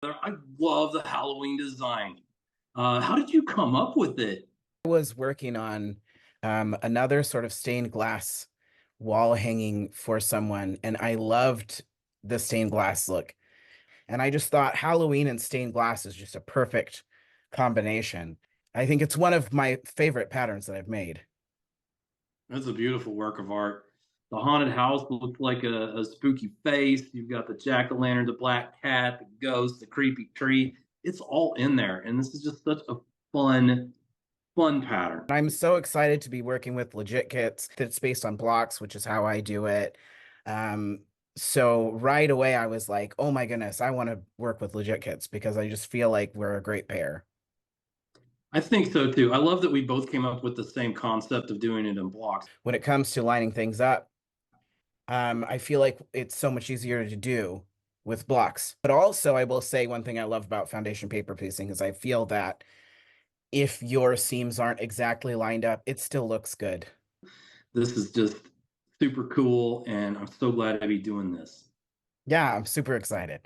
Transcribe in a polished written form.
I love the Halloween design. How did you come up with it? I was working on another sort of stained glass wall hanging for someone, and I loved the stained glass look. And I just thought Halloween and stained glass is just a perfect combination. I think it's one of my favorite patterns that I've made. That's a beautiful work of art. The haunted house looks like a spooky face. You've got the jack-o'-lantern, the black cat, the ghost, the creepy tree. It's all in there. And this is just such a fun, fun pattern. I'm so excited to be working with legit kits that's based on blocks, which is how I do it. Um, so right away I was like, oh my goodness, I want to work with legit kits because I just feel like we're a great pair. I think so too. I love that we both came up with the same concept of doing it in blocks. When it comes to lining things up, I feel like it's so much easier to do with blocks. But also, I will say one thing I love about foundation paper piecing is I feel that if your seams aren't exactly lined up, it still looks good. This is just super cool, and I'm so glad to be doing this. Yeah, I'm super excited.